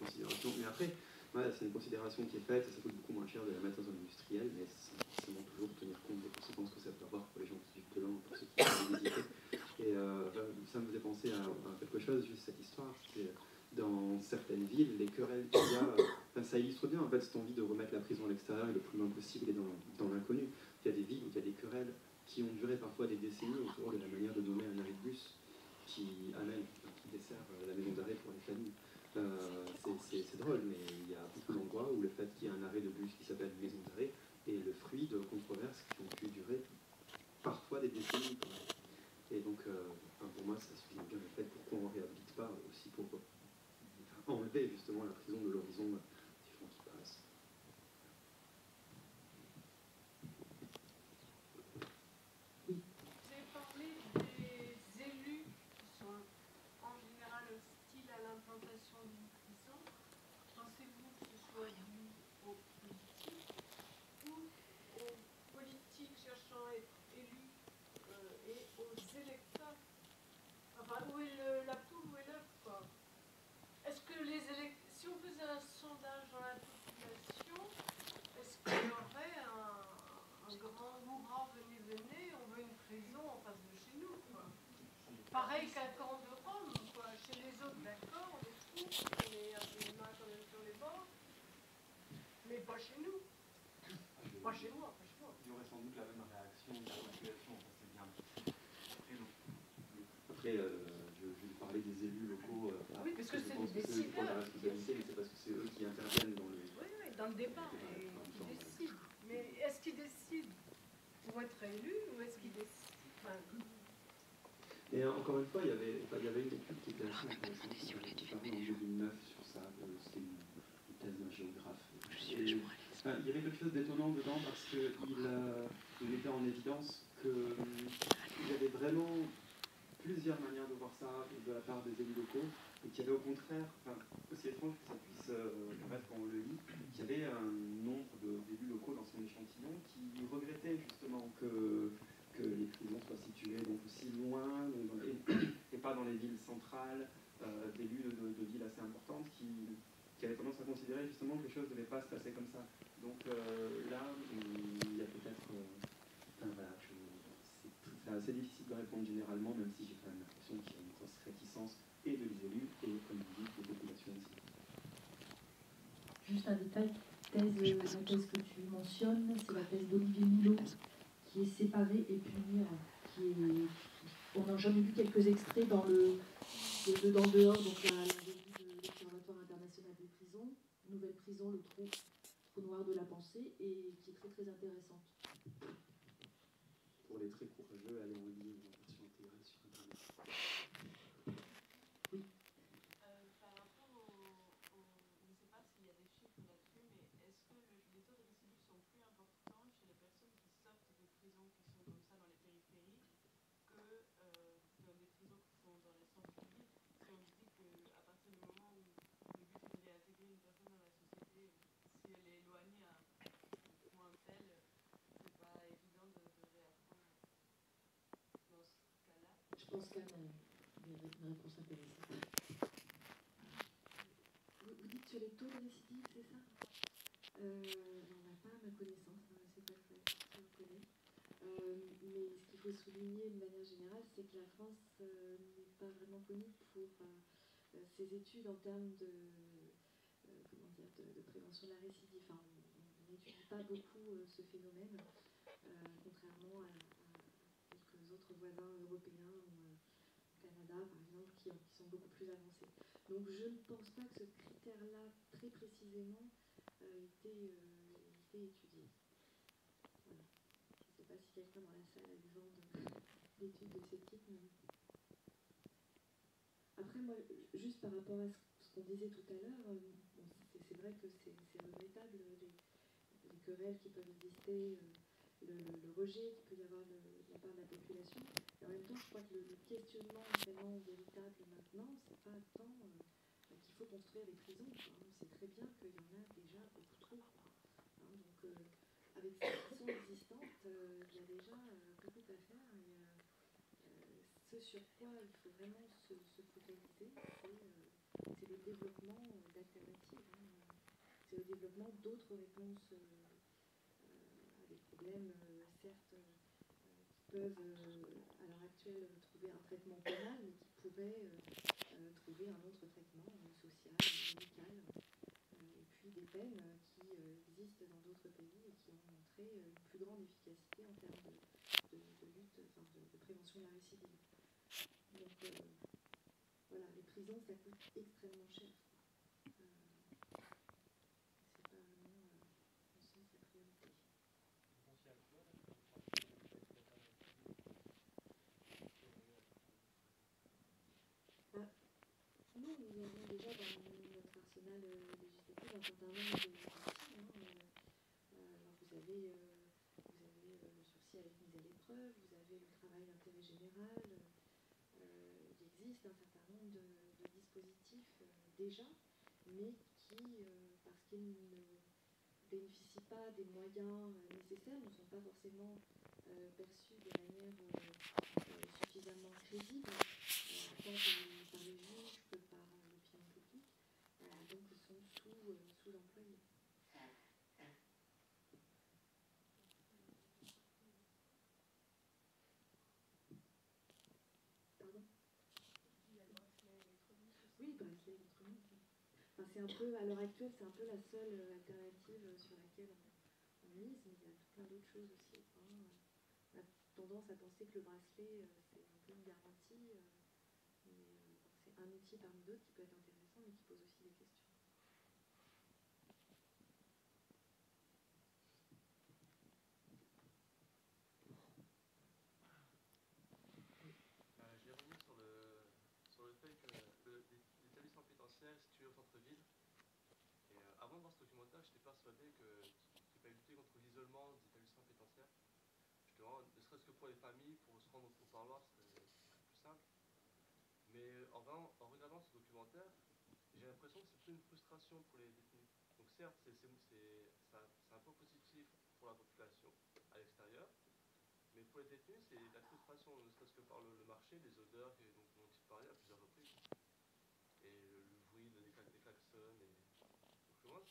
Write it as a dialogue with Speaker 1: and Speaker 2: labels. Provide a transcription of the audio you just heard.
Speaker 1: considération. Mais après, voilà, c'est une considération qui est faite, ça coûte beaucoup moins cher de la mettre dans un industriel, mais sans forcément toujours tenir compte des conséquences que ça peut avoir pour les gens qui vivent de l'an, pour ceux qui veulent visiter. Et ça me faisait penser à quelque chose, juste cette histoire, c'est dans certaines villes, les querelles qu'il y a, ça illustre bien en fait cette envie de remettre la prison à l'extérieur et le plus loin possible et dans l'inconnu. Il y a des villes où il y a des querelles qui ont duré parfois des décennies autour de la manière de nommer un arrêt de bus qui dessert la maison d'arrêt pour les familles. C'est drôle, mais il y a beaucoup d'endroits où le fait qu'il y ait un arrêt de bus qui s'appelle maison d'arrêt est le fruit de controverses qui ont pu durer parfois des décennies. Et donc, pour moi, ça suffit bien le fait pourquoi on ne réhabilite pas aussi pour enlever justement la prison de l'horizon des gens qui passent.
Speaker 2: Vous avez parlé des élus qui sont en général hostiles à l'implantation d'une prison. Pensez-vous que ce soit dû aux politiques ou aux politiques cherchant à être élus et aux électeurs? Enfin, où est la poule, où est l'œuf, quoi? Est-ce que si on faisait un sondage dans la population, est-ce qu'il y aurait un grand hurrah, venez, on veut une prison en face de chez nous, quoi? Pareil qu'un camp de Rome, quoi. Chez les autres, d'accord, on est fous, on est un peu humains quand même sur les bords, mais pas chez nous. Pas chez moi, pas chez moi.
Speaker 1: Il y aurait sans doute la même réaction de la population, c'est bien. Après, je vais parler des élus locaux.
Speaker 2: Oui, parce que c'est des
Speaker 1: décideurs.
Speaker 2: décideurs.
Speaker 1: La responsabilité, mais c'est parce que c'est eux qui interviennent dans le.
Speaker 2: Oui, dans le débat, qui décident. Mais est-ce qu'ils décident pour être élus ou est-ce qu'ils décident
Speaker 1: Et encore une fois, il y avait une étude qui était assez intéressante en 2009 sur ça. C'était une thèse d'un géographe. Il y avait quelque chose d'étonnant dedans parce qu'il mettait en évidence qu'il y avait vraiment plusieurs manières de voir ça de la part des élus locaux, et qu'il y avait au contraire, aussi étrange que ça puisse paraître quand on le lit, qu'il y avait un nombre d'élus locaux dans son échantillon qui regrettaient justement que les prisons soient situées donc aussi loin et pas dans les villes centrales, d'élus de villes assez importantes qui avaient tendance à considérer justement que les choses ne devaient pas se passer comme ça. Donc là, il y a peut-être... voilà, c'est assez difficile de répondre généralement, même si j'ai quand même l'impression qu'il y a une grosse réticence et des élus et, comme vous dites, des populations aussi.
Speaker 3: Juste un détail, la thèse que tu mentionnes, c'est la thèse d'Olivier Milot, qui est Séparer et punir, on a jamais vu quelques extraits dans le dehors, donc la revue de l'Observatoire international des prisons, Nouvelle prison, le trou noir de la pensée, et qui est très très intéressante.
Speaker 1: Pour les très courageux, allez en ligne en version intégrale sur Internet.
Speaker 3: Oui.
Speaker 2: Par rapport je ne sais pas s'il y a des chiffres là-dessus, mais est-ce que les taux de récidive sont plus importants chez les personnes qui sortent de prisons qui sont comme ça dans les périphéries que dans des prisons qui sont dans les centres-villes? Si on se dit qu'à partir du moment où le but c'est de réintégrer une personne dans la société, si elle est éloignée à un point tel, c'est pas évident de réapprendre dans ce cas-là.
Speaker 3: Je pense qu'Anne a une réponse intéressante. Vous dites sur les taux de récidive, c'est ça? On n'a pas à ma connaissance, c'est pas ça qui on connaît. Mais ce qu'il faut souligner de manière générale, c'est que la France n'est pas vraiment connue pour ses études en termes de prévention de la récidive. Enfin, on n'étudie pas beaucoup ce phénomène, contrairement à quelques autres voisins européens ou Canada, par exemple, qui sont beaucoup plus avancés. Donc je ne pense pas que ce critère-là, très précisément, ait été étudié. Voilà. Je ne sais pas si quelqu'un dans la salle a eu vent d'études de ce type. Mais... Après, moi, juste par rapport à ce qu'on disait tout à l'heure, c'est vrai que c'est regrettable, les querelles qui peuvent exister, le rejet qu'il peut y avoir de la part de la population. Et en même temps, je crois que le questionnement vraiment véritable maintenant, c'est pas tant qu'il faut construire des prisons. On sait très bien qu'il y en a déjà beaucoup trop. Donc, avec ces prisons existantes, il y a déjà beaucoup à faire. Et ce sur quoi il faut vraiment se focaliser, c'est le développement d'alternatives c'est au développement d'autres réponses à des problèmes, certes, qui peuvent à l'heure actuelle trouver un traitement pénal, mais qui pourraient trouver un autre traitement social, médical, et puis des peines qui existent dans d'autres pays et qui ont montré une plus grande efficacité en termes de lutte, enfin de prévention de la récidive. Donc voilà, les prisons, ça coûte extrêmement cher. C'est pas vraiment, en sens, la priorité. Non, nous avons déjà dans notre arsenal législatif un certain nombre de outils. Alors vous avez le sursis avec mise à l'épreuve, vous avez le travail d'intérêt général. Il existe un certain nombre de dispositifs déjà, mais qui, parce qu'ils ne bénéficient pas des moyens nécessaires, ne sont pas forcément perçus de manière suffisamment crédible, tant par les juges que par l'opinion publique, donc sont sous-employés. Pardon ? Oui, le bracelet électronique. Enfin, c'est un peu, à l'heure actuelle, c'est un peu la seule alternative sur laquelle on mise, mais il y a tout plein d'autres choses aussi. On a tendance à penser que le bracelet, c'est un peu une garantie, mais c'est un outil parmi d'autres qui peut être intéressant, mais qui pose aussi des questions.
Speaker 4: Je vais revenir sur le fait que l'établissement pénitentiaire est situé au centre-ville. Et avant de voir ce documentaire, j'étais persuadé qu'il fallait lutter contre l'isolement des établissements pénitentiaires. Justement, ne serait-ce que pour les familles, pour se rendre au parloir, ce serait plus simple. Mais en regardant ce documentaire, j'ai l'impression que c'est plutôt une frustration pour les détenus. Donc certes, c'est un point positif pour la population à l'extérieur, mais pour les détenus, c'est la frustration, ne serait-ce que par le marché, les odeurs dont il parlait à plusieurs reprises. Et le bruit des klaxons. Et donc moi,